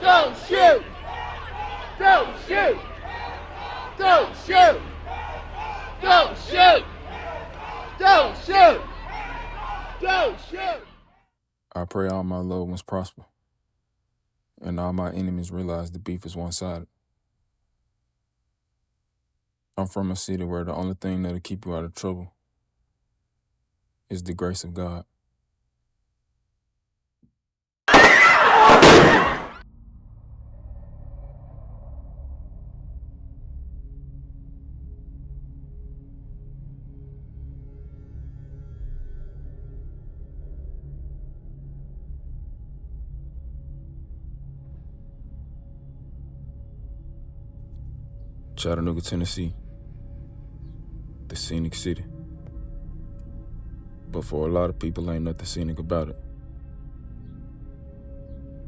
Don't shoot! Don't shoot! Don't shoot! Don't shoot! Don't shoot! Don't shoot! I pray all my loved ones prosper, and all my enemies realize the beef is one-sided. I'm from a city where the only thing that'll keep you out of trouble is the grace of God. Chattanooga, Tennessee, the scenic city. But for a lot of people, ain't nothing scenic about it.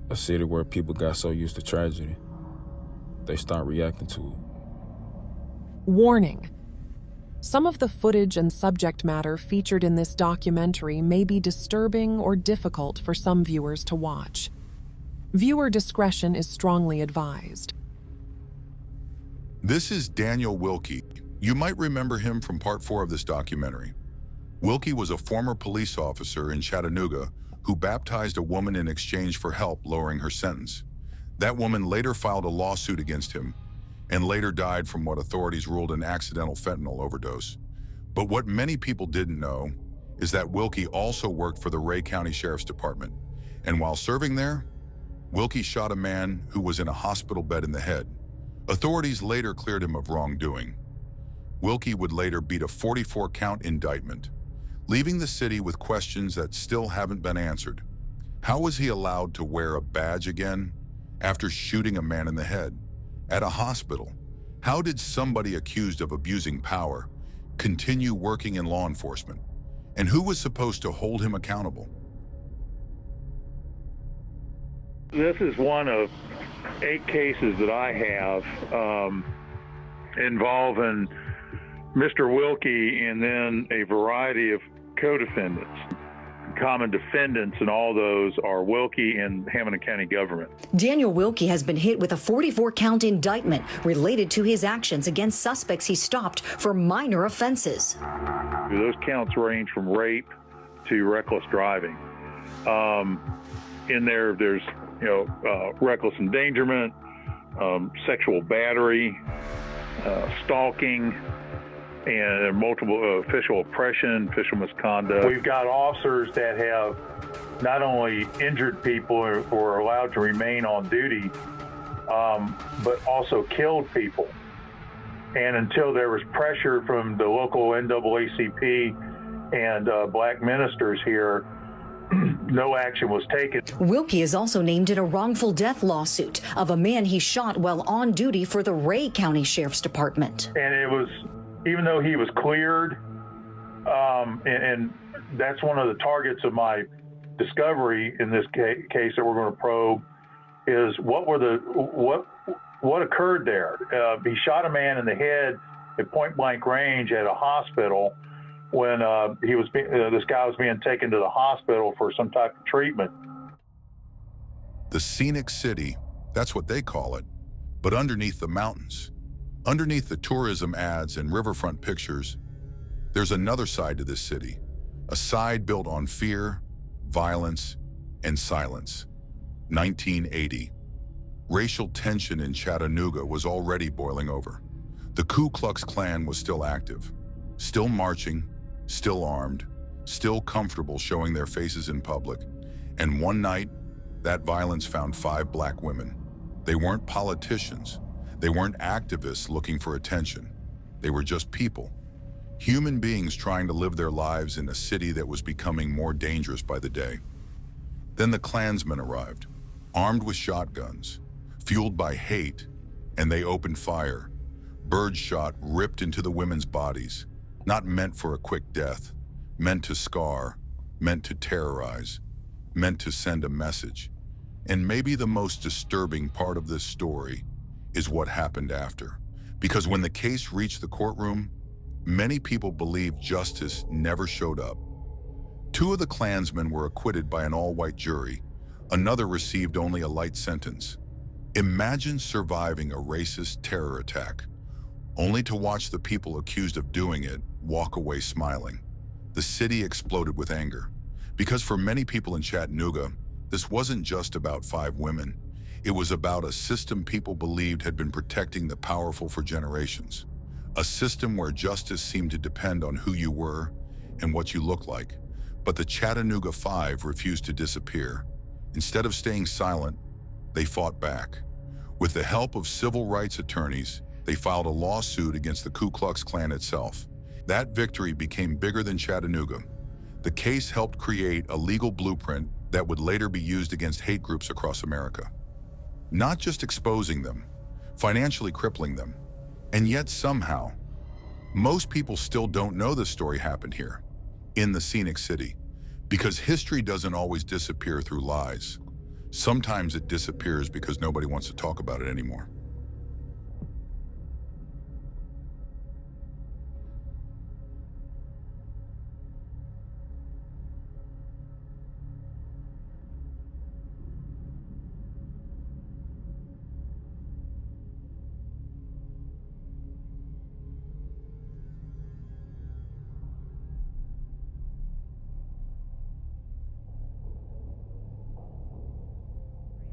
A city where people got so used to tragedy, they start reacting to it. Warning. Some of the footage and subject matter featured in this documentary may be disturbing or difficult for some viewers to watch. Viewer discretion is strongly advised. This is Daniel Wilkie. You might remember him from part 4 of this documentary. Wilkie was a former police officer in Chattanooga who baptized a woman in exchange for help lowering her sentence. That woman later filed a lawsuit against him and later died from what authorities ruled an accidental fentanyl overdose. But what many people didn't know is that Wilkie also worked for the Ray County Sheriff's Department. And while serving there, Wilkie shot a man who was in a hospital bed in the head. Authorities later cleared him of wrongdoing. Wilkie would later beat a 44-count indictment, leaving the city with questions that still haven't been answered. How was he allowed to wear a badge again after shooting a man in the head? At a hospital, how did somebody accused of abusing power continue working in law enforcement? And who was supposed to hold him accountable? This is one of 8 cases that I have involving Mr. Wilkie and then a variety of co-defendants. Common defendants in all those are Wilkie and Hamilton County government. Daniel Wilkie has been hit with a 44-count indictment related to his actions against suspects he stopped for minor offenses. Those counts range from rape to reckless driving. In there's reckless endangerment, sexual battery, stalking, and multiple official oppression, official misconduct. We've got officers that have not only injured people or are allowed to remain on duty, but also killed people. And until there was pressure from the local NAACP and black ministers here, no action was taken. Wilkie is also named in a wrongful death lawsuit of a man he shot while on duty for the Ray County Sheriff's Department. And it was, even though he was cleared, and that's one of the targets of my discovery in this case that we're going to probe, is what occurred there. He shot a man in the head at point blank range at a hospital when this guy was being taken to the hospital for some type of treatment. The scenic city, that's what they call it, but underneath the mountains, underneath the tourism ads and riverfront pictures, there's another side to this city, a side built on fear, violence, and silence. 1980. Racial tension in Chattanooga was already boiling over. The Ku Klux Klan was still active, still marching, still armed, still comfortable showing their faces in public. And one night, that violence found 5 black women. They weren't politicians. They weren't activists looking for attention. They were just people. Human beings trying to live their lives in a city that was becoming more dangerous by the day. Then the Klansmen arrived, armed with shotguns, fueled by hate, and they opened fire. Birdshot ripped into the women's bodies, not meant for a quick death, meant to scar, meant to terrorize, meant to send a message. And maybe the most disturbing part of this story is what happened after. Because when the case reached the courtroom, many people believed justice never showed up. 2 of the Klansmen were acquitted by an all-white jury. Another received only a light sentence. Imagine surviving a racist terror attack, only to watch the people accused of doing it walk away smiling. The city exploded with anger, because for many people in Chattanooga, this wasn't just about 5 women. It was about a system people believed had been protecting the powerful for generations. A system where justice seemed to depend on who you were and what you looked like. But the Chattanooga 5 refused to disappear. Instead of staying silent, they fought back. With the help of civil rights attorneys, they filed a lawsuit against the Ku Klux Klan itself. That victory became bigger than Chattanooga. The case helped create a legal blueprint that would later be used against hate groups across America. Not just exposing them, financially crippling them. And yet somehow, most people still don't know this story happened here, in the scenic city, because history doesn't always disappear through lies. Sometimes it disappears because nobody wants to talk about it anymore.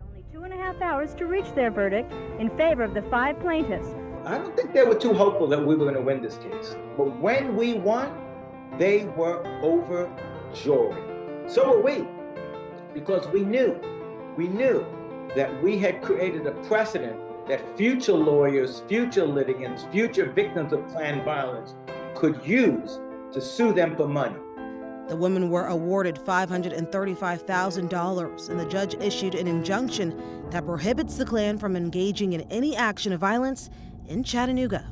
Only 2.5 hours to reach their verdict in favor of the 5 plaintiffs. I don't think they were too hopeful that we were going to win this case. But when we won, they were overjoyed. So were we, because we knew that we had created a precedent that future lawyers, future litigants, future victims of Klan violence could use to sue them for money. The women were awarded $535,000, and the judge issued an injunction that prohibits the Klan from engaging in any action of violence in Chattanooga.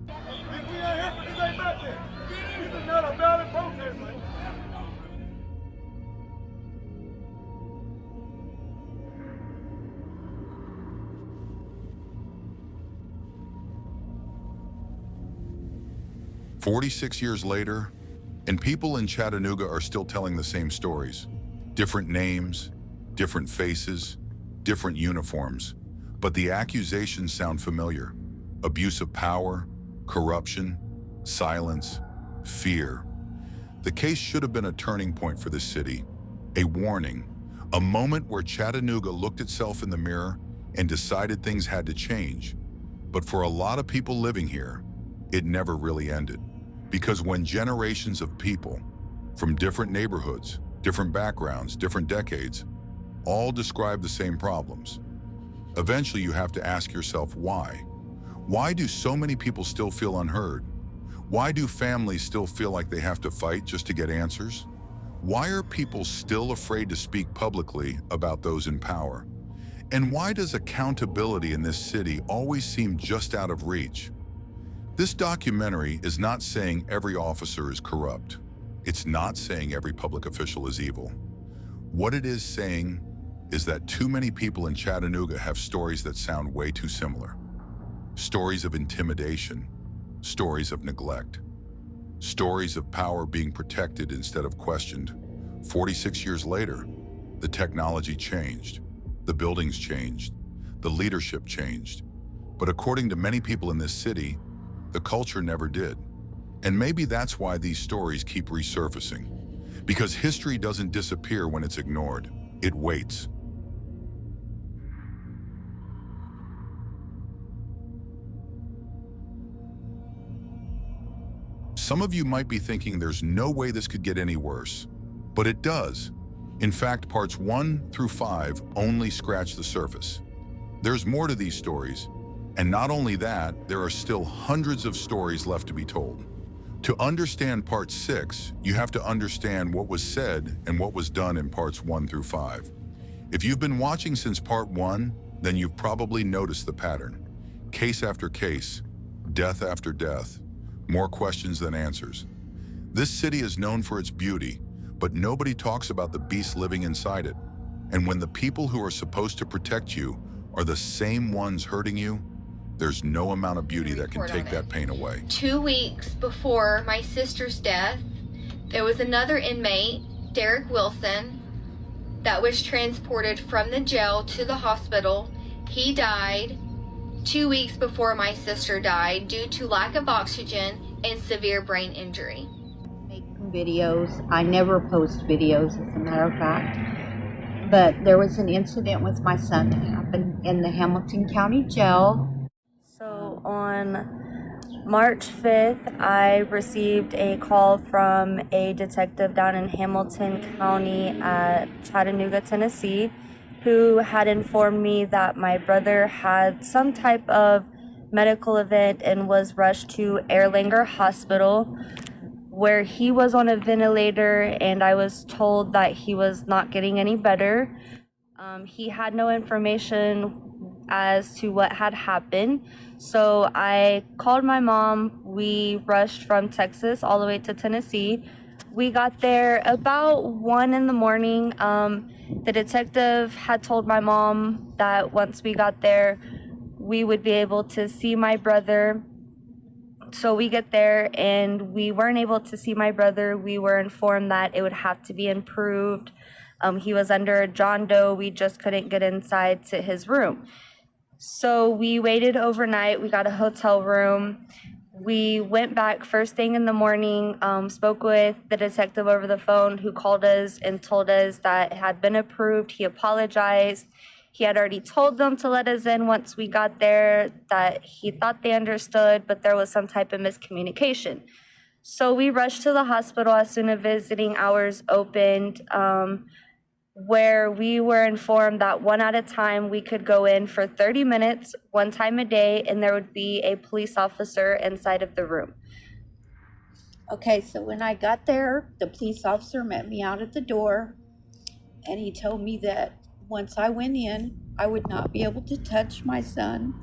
We are here for this ain't nothing. This is not a valid protest, man. "46 years later, and people in Chattanooga are still telling the same stories. Different names, different faces, different uniforms. But the accusations sound familiar. Abuse of power, corruption, silence, fear. The case should have been a turning point for the city, a warning, a moment where Chattanooga looked itself in the mirror and decided things had to change. But for a lot of people living here, it never really ended. Because when generations of people from different neighborhoods, different backgrounds, different decades, all describe the same problems, eventually you have to ask yourself why. Why do so many people still feel unheard? Why do families still feel like they have to fight just to get answers? Why are people still afraid to speak publicly about those in power? And why does accountability in this city always seem just out of reach? This documentary is not saying every officer is corrupt. It's not saying every public official is evil. What it is saying is that too many people in Chattanooga have stories that sound way too similar. Stories of intimidation, stories of neglect, stories of power being protected instead of questioned. 46 years later, the technology changed, the buildings changed, the leadership changed. But according to many people in this city, the culture never did. And maybe that's why these stories keep resurfacing. Because history doesn't disappear when it's ignored. It waits. Some of you might be thinking there's no way this could get any worse. But it does. In fact, parts 1 through 5 only scratch the surface. There's more to these stories. And not only that, there are still hundreds of stories left to be told. To understand part 6, you have to understand what was said and what was done in parts 1 through 5. If you've been watching since part 1, then you've probably noticed the pattern. Case after case, death after death, more questions than answers. This city is known for its beauty, but nobody talks about the beasts living inside it. And when the people who are supposed to protect you are the same ones hurting you, There's no amount of beauty that can take that pain away. 2 weeks before my sister's death, there was another inmate, Derek Wilson, that was transported from the jail to the hospital. He died 2 weeks before my sister died due to lack of oxygen and severe brain injury. Making videos. I never post videos, as a matter of fact. But there was an incident with my son that happened in the Hamilton County Jail. So on March 5th, I received a call from a detective down in Hamilton County at Chattanooga, Tennessee, who had informed me that my brother had some type of medical event and was rushed to Erlanger Hospital, where he was on a ventilator, and I was told that he was not getting any better. He had no information as to what had happened. So I called my mom. We rushed from Texas all the way to Tennessee. We got there about 1 in the morning. The detective had told my mom that once we got there, we would be able to see my brother. So we get there and we weren't able to see my brother. We were informed that it would have to be improved. He was under a John Doe. We just couldn't get inside to his room. So we waited overnight. We got a hotel room. We went back first thing in the morning, spoke with the detective over the phone who called us and told us that it had been approved. He apologized. He had already told them to let us in once we got there, that he thought they understood, but there was some type of miscommunication. So we rushed to the hospital as soon as visiting hours opened, where we were informed that one at a time we could go in for 30 minutes, one time a day, and there would be a police officer inside of the room. Okay, so when I got there, the police officer met me out at the door, and he told me that once I went in, I would not be able to touch my son,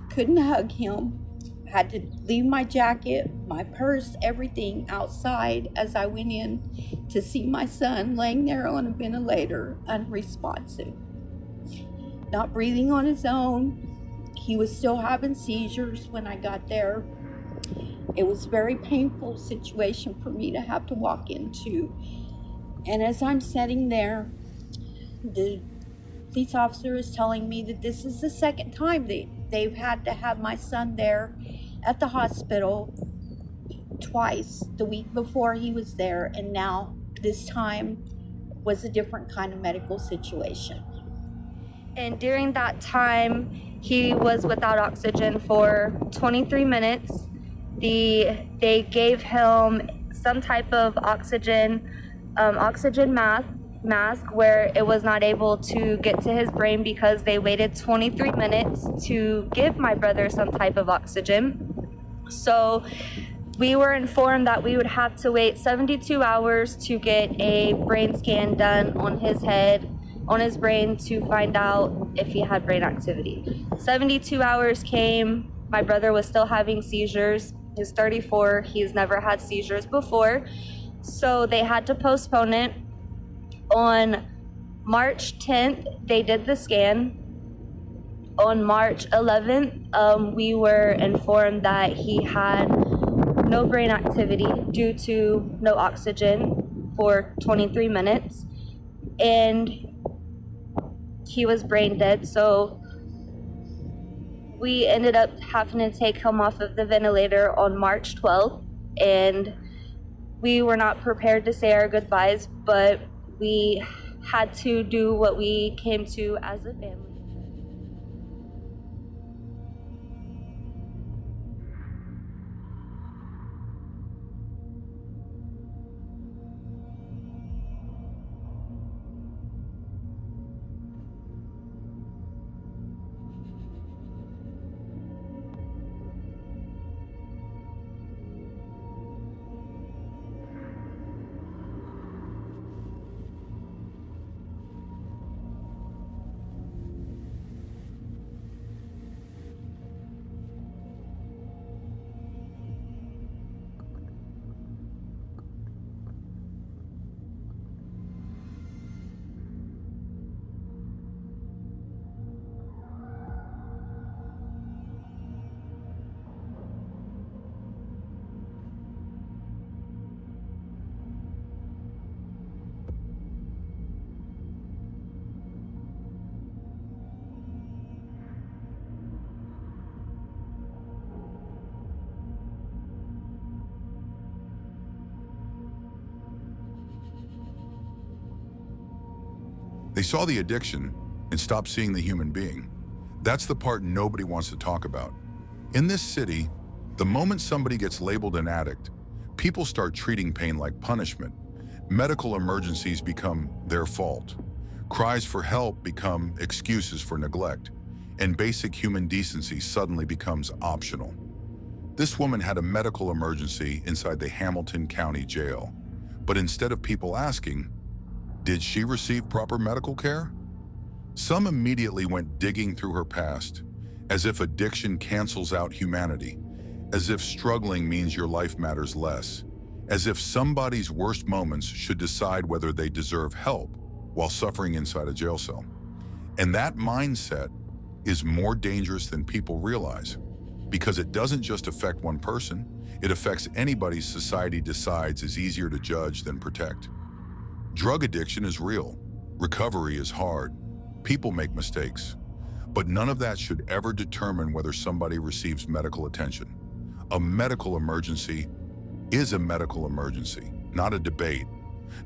couldn't hug him, had to leave my jacket, my purse, everything outside as I went in to see my son laying there on a ventilator, unresponsive, not breathing on his own. He was still having seizures when I got there. It was a very painful situation for me to have to walk into. And as I'm sitting there, the police officer is telling me that this is the second time they've had to have my son there at the hospital twice. The week before he was there, and now this time was a different kind of medical situation. And during that time, he was without oxygen for 23 minutes. They gave him some type of oxygen mask where it was not able to get to his brain because they waited 23 minutes to give my brother some type of oxygen. So we were informed that we would have to wait 72 hours to get a brain scan done on his head, on his brain, to find out if he had brain activity. 72 hours came. My brother was still having seizures. He's 34. He's never had seizures before. So they had to postpone it. On March 10th, they did the scan. On March 11th, we were informed that he had no brain activity due to no oxygen for 23 minutes, and he was brain dead. So we ended up having to take him off of the ventilator on March 12th, and we were not prepared to say our goodbyes, but we had to do what we came to as a family. They saw the addiction and stopped seeing the human being. That's the part nobody wants to talk about. In this city, the moment somebody gets labeled an addict, people start treating pain like punishment. Medical emergencies become their fault. Cries for help become excuses for neglect, and basic human decency suddenly becomes optional. This woman had a medical emergency inside the Hamilton County Jail, but instead of people asking, did she receive proper medical care? Some immediately went digging through her past, as if addiction cancels out humanity, as if struggling means your life matters less, as if somebody's worst moments should decide whether they deserve help while suffering inside a jail cell. And that mindset is more dangerous than people realize, because it doesn't just affect one person, it affects anybody society decides is easier to judge than protect. Drug addiction is real. Recovery is hard. People make mistakes. But none of that should ever determine whether somebody receives medical attention. A medical emergency is a medical emergency, not a debate,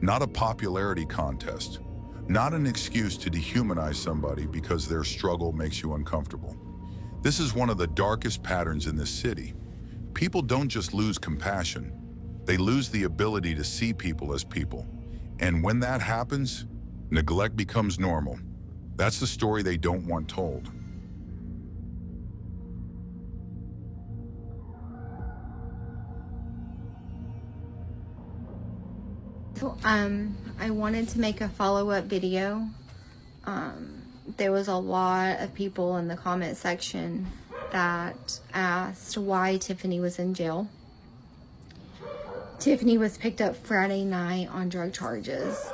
not a popularity contest, not an excuse to dehumanize somebody because their struggle makes you uncomfortable. This is one of the darkest patterns in this city. People don't just lose compassion, they lose the ability to see people as people. And when that happens, neglect becomes normal. That's the story they don't want told. So, I wanted to make a follow-up video. There was a lot of people in the comment section that asked why Tiffany was in jail. Tiffany was picked up Friday night on drug charges.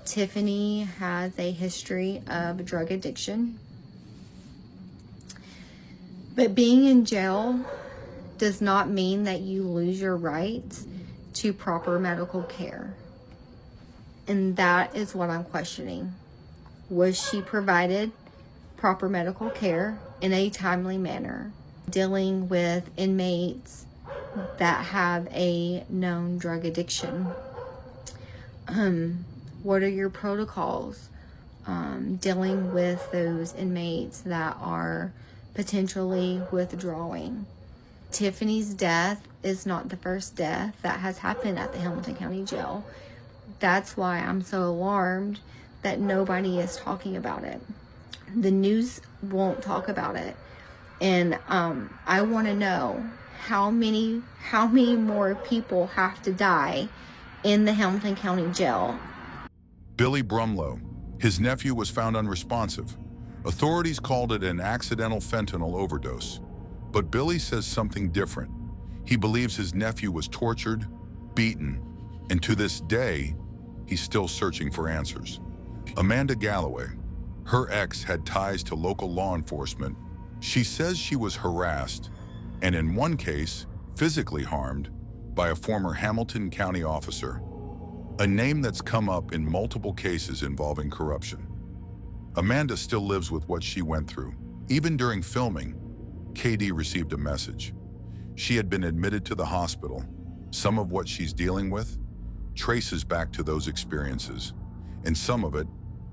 Tiffany has a history of drug addiction. But being in jail does not mean that you lose your rights to proper medical care. And that is what I'm questioning. Was she provided proper medical care in a timely manner, dealing with inmates that have a known drug addiction? What are your protocols dealing with those inmates that are potentially withdrawing? Tiffany's death is not the first death that has happened at the Hamilton County Jail. That's why I'm so alarmed that nobody is talking about it. The news won't talk about it. And I want to know how many more people have to die in the Hamilton County Jail. Billy Brumlow, his nephew, was found unresponsive. Authorities called it an accidental fentanyl overdose. But Billy says something different. He believes his nephew was tortured, beaten, and to this day, he's still searching for answers. Amanda Galloway, her ex, had ties to local law enforcement. She says she was harassed, and in one case, physically harmed, by a former Hamilton County officer, a name that's come up in multiple cases involving corruption. Amanda still lives with what she went through. Even during filming, KD received a message. She had been admitted to the hospital. Some of what she's dealing with traces back to those experiences, and some of it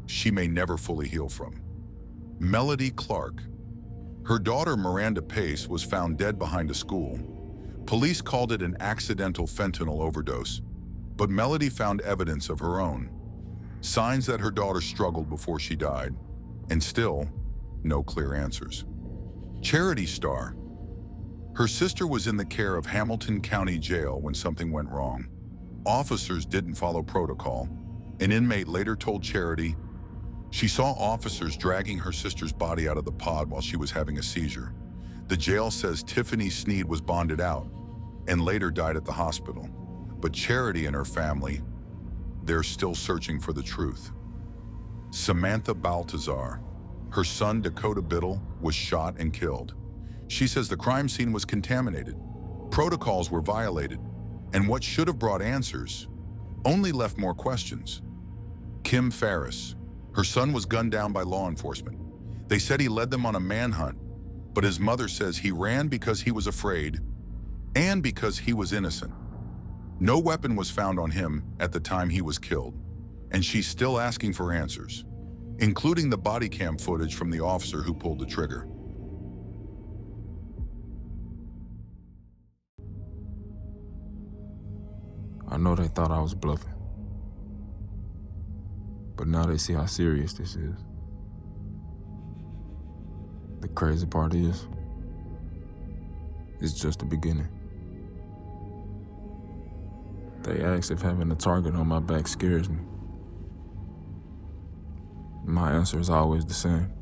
she may never fully heal from. Melody Clark. Her daughter Miranda Pace was found dead behind a school. Police called it an accidental fentanyl overdose, but Melody found evidence of her own. Signs that her daughter struggled before she died, and still, no clear answers. Charity Starr. Her sister was in the care of Hamilton County Jail when something went wrong. Officers didn't follow protocol. An inmate later told Charity she saw officers dragging her sister's body out of the pod while she was having a seizure. The jail says Tiffany Sneed was bonded out and later died at the hospital. But Charity and her family, they're still searching for the truth. Samantha Baltazar. Her son, Dakota Biddle, was shot and killed. She says the crime scene was contaminated. Protocols were violated, and what should have brought answers only left more questions. Kim Ferris. Her son was gunned down by law enforcement. They said he led them on a manhunt, but his mother says he ran because he was afraid and because he was innocent. No weapon was found on him at the time he was killed, and she's still asking for answers. including the body cam footage from the officer who pulled the trigger. I know they thought I was bluffing, but now they see how serious this is. The crazy part is, it's just the beginning. They ask if having a target on my back scares me. My answer is always the same.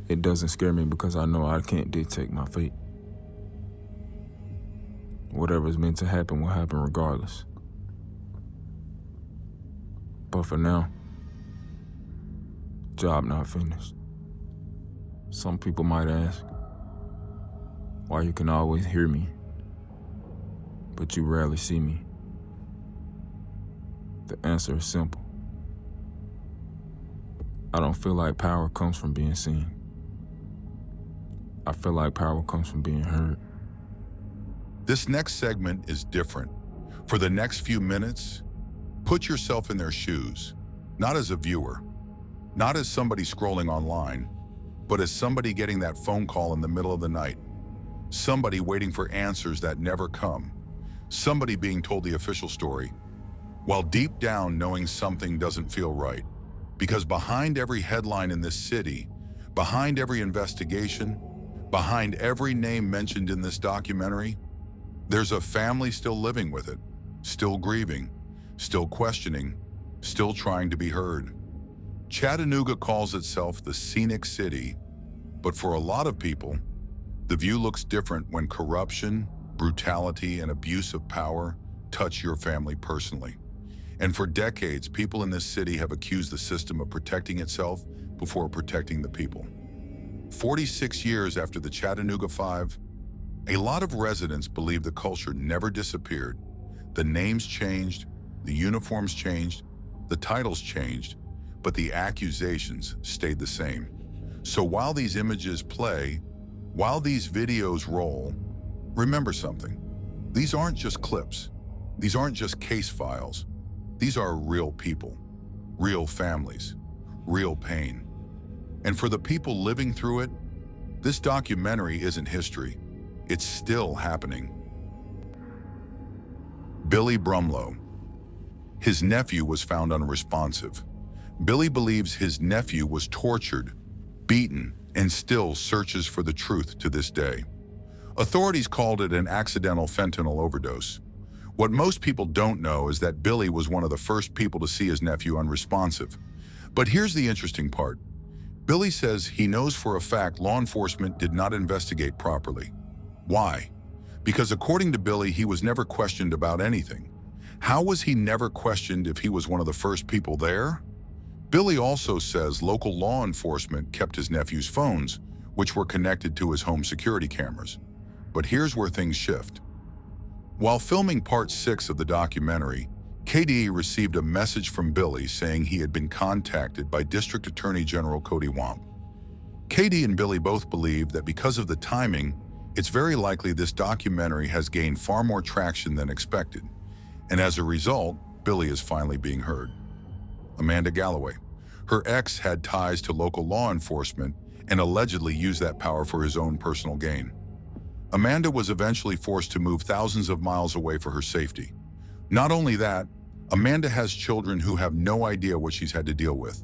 It doesn't scare me because I know I can't dictate my fate. Whatever's meant to happen will happen regardless. But for now, job not finished. Some people might ask why you can always hear me, but you rarely see me. The answer is simple. I don't feel like power comes from being seen. I feel like power comes from being heard. This next segment is different. For the next few minutes, put yourself in their shoes, not as a viewer, not as somebody scrolling online, but as somebody getting that phone call in the middle of the night, somebody waiting for answers that never come, somebody being told the official story, while deep down knowing something doesn't feel right. Because behind every headline in this city, behind every investigation, behind every name mentioned in this documentary, there's a family still living with it, still grieving, still questioning, still trying to be heard. Chattanooga calls itself the scenic city, but for a lot of people, the view looks different when corruption, brutality, and abuse of power touch your family personally. And for decades, people in this city have accused the system of protecting itself before protecting the people. 46 years after the Chattanooga 5, a lot of residents believe the culture never disappeared. The names changed, the uniforms changed, the titles changed, but the accusations stayed the same. So while these images play, while these videos roll, remember something. These aren't just clips. These aren't just case files. These are real people, real families, real pain. And for the people living through it, this documentary isn't history. It's still happening. Billy Brumlow. His nephew was found unresponsive. Billy believes his nephew was tortured, beaten, and still searches for the truth to this day. Authorities called it an accidental fentanyl overdose. What most people don't know is that Billy was one of the first people to see his nephew unresponsive. But here's the interesting part. Billy says he knows for a fact law enforcement did not investigate properly. Why? Because according to Billy, he was never questioned about anything. How was he never questioned if he was one of the first people there? Billy also says local law enforcement kept his nephew's phones, which were connected to his home security cameras. But here's where things shift. While filming part 6 of the documentary, KDE received a message from Billy saying he had been contacted by District Attorney General Cody Wamp. KD and Billy both believe that because of the timing, it's very likely this documentary has gained far more traction than expected. And as a result, Billy is finally being heard. Amanda Galloway. Her ex had ties to local law enforcement and allegedly used that power for his own personal gain. Amanda was eventually forced to move thousands of miles away for her safety. Not only that, Amanda has children who have no idea what she's had to deal with.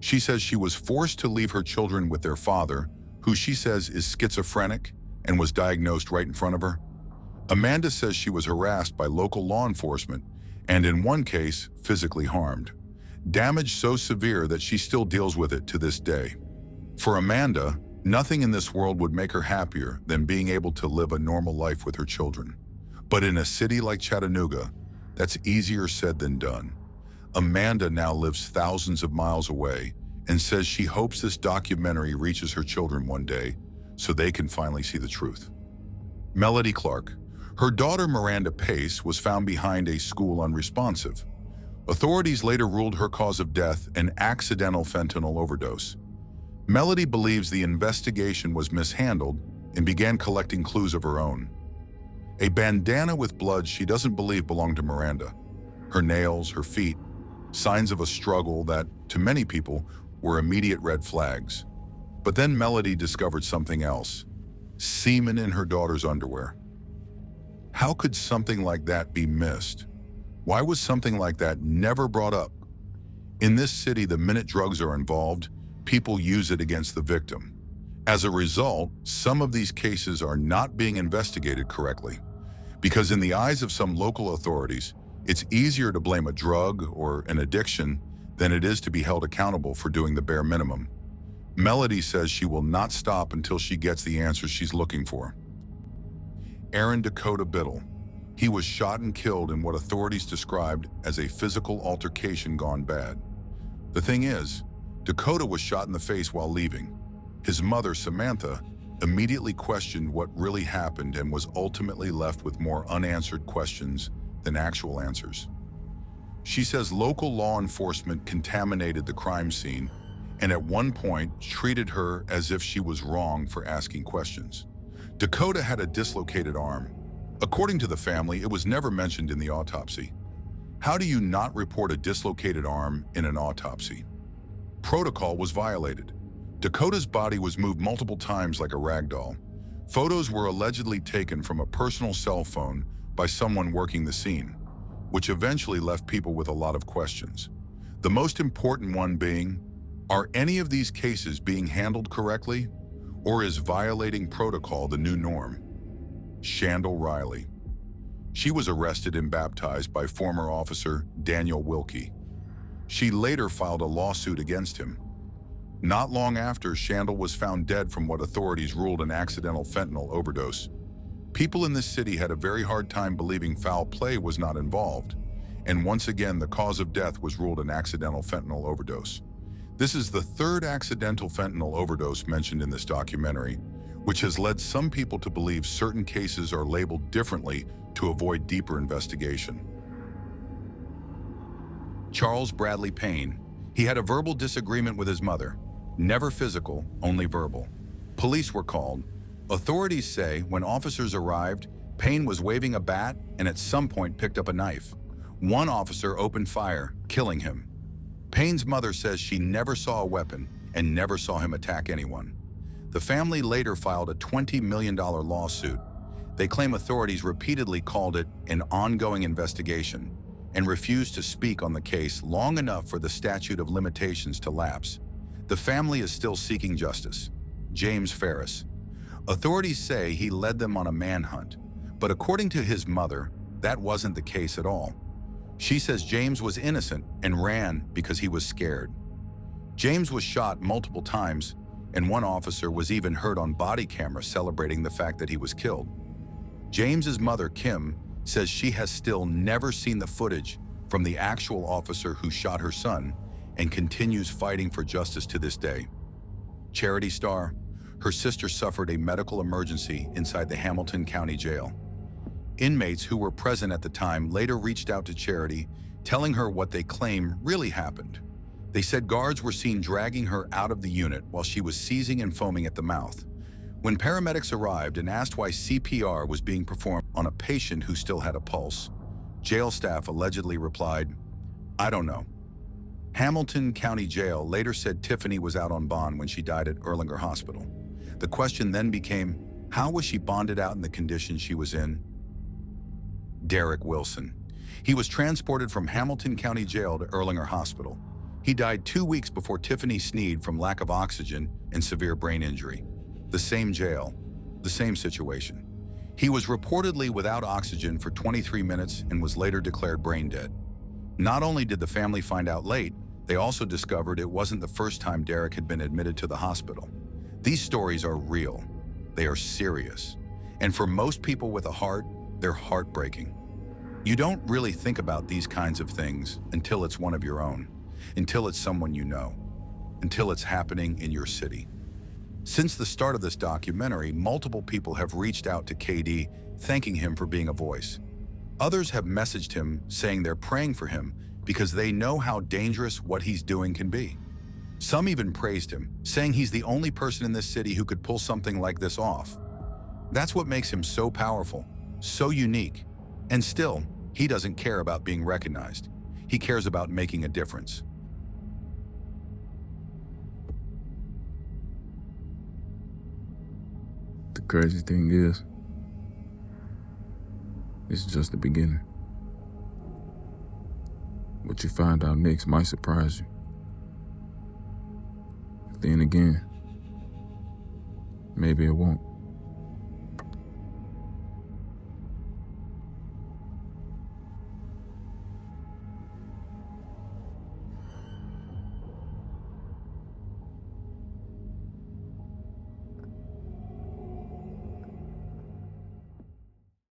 She says she was forced to leave her children with their father, who she says is schizophrenic and was diagnosed right in front of her. Amanda says she was harassed by local law enforcement and in one case, physically harmed. Damage so severe that she still deals with it to this day. For Amanda, nothing in this world would make her happier than being able to live a normal life with her children. But in a city like Chattanooga, that's easier said than done. Amanda now lives thousands of miles away and says she hopes this documentary reaches her children one day so they can finally see the truth. Melody Clark. Her daughter Miranda Pace was found behind a school unresponsive. Authorities later ruled her cause of death an accidental fentanyl overdose. Melody believes the investigation was mishandled and began collecting clues of her own. A bandana with blood she doesn't believe belonged to Miranda. Her nails, her feet, signs of a struggle that, to many people, were immediate red flags. But then Melody discovered something else: semen in her daughter's underwear. How could something like that be missed? Why was something like that never brought up? In this city, the minute drugs are involved, people use it against the victim. As a result, some of these cases are not being investigated correctly, because in the eyes of some local authorities, it's easier to blame a drug or an addiction than it is to be held accountable for doing the bare minimum. Melody says she will not stop until she gets the answers she's looking for. Aaron Dakota Biddle. He was shot and killed in what authorities described as a physical altercation gone bad. The thing is, Dakota was shot in the face while leaving. His mother, Samantha, immediately questioned what really happened and was ultimately left with more unanswered questions than actual answers. She says local law enforcement contaminated the crime scene and at one point treated her as if she was wrong for asking questions. Dakota had a dislocated arm. According to the family, it was never mentioned in the autopsy. How do you not report a dislocated arm in an autopsy? Protocol was violated. Dakota's body was moved multiple times like a rag doll. Photos were allegedly taken from a personal cell phone by someone working the scene, which eventually left people with a lot of questions. The most important one being, are any of these cases being handled correctly, or is violating protocol the new norm? Shandell Riley. She was arrested and baptized by former officer Daniel Wilkie. She later filed a lawsuit against him. Not long after, Shandell was found dead from what authorities ruled an accidental fentanyl overdose. People in this city had a very hard time believing foul play was not involved, and once again the cause of death was ruled an accidental fentanyl overdose. This is the third accidental fentanyl overdose mentioned in this documentary, which has led some people to believe certain cases are labeled differently to avoid deeper investigation. Charles Bradley Payne. He had a verbal disagreement with his mother. Never physical, only verbal. Police were called. Authorities say when officers arrived, Payne was waving a bat and at some point picked up a knife. One officer opened fire, killing him. Payne's mother says she never saw a weapon and never saw him attack anyone. The family later filed a $20 million lawsuit. They claim authorities repeatedly called it an ongoing investigation and refused to speak on the case long enough for the statute of limitations to lapse. The family is still seeking justice. James Ferris. Authorities say he led them on a manhunt, but according to his mother, that wasn't the case at all. She says James was innocent and ran because he was scared. James was shot multiple times, and one officer was even heard on body camera celebrating the fact that he was killed. James's mother, Kim, says she has still never seen the footage from the actual officer who shot her son and continues fighting for justice to this day. Charity Starr. Her sister suffered a medical emergency inside the Hamilton County Jail. Inmates who were present at the time later reached out to Charity, telling her what they claim really happened. They said guards were seen dragging her out of the unit while she was seizing and foaming at the mouth. When paramedics arrived and asked why CPR was being performed on a patient who still had a pulse, jail staff allegedly replied, "I don't know." Hamilton County Jail later said Tiffany was out on bond when she died at Erlanger Hospital. The question then became, how was she bonded out in the condition she was in? Derek Wilson. He was transported from Hamilton County Jail to Erlanger Hospital. He died 2 weeks before Tiffany Sneed from lack of oxygen and severe brain injury. The same jail, the same situation. He was reportedly without oxygen for 23 minutes and was later declared brain dead. Not only did the family find out late, they also discovered it wasn't the first time Derek had been admitted to the hospital. These stories are real. They are serious. And for most people with a heart, they're heartbreaking. You don't really think about these kinds of things until it's one of your own, until it's someone you know, until it's happening in your city. Since the start of this documentary, multiple people have reached out to KD, thanking him for being a voice. Others have messaged him saying they're praying for him because they know how dangerous what he's doing can be. Some even praised him, saying he's the only person in this city who could pull something like this off. That's what makes him so powerful, so unique, and still, he doesn't care about being recognized. He cares about making a difference. The crazy thing is, it's just the beginning. What you find out next might surprise you. Then again, maybe it won't.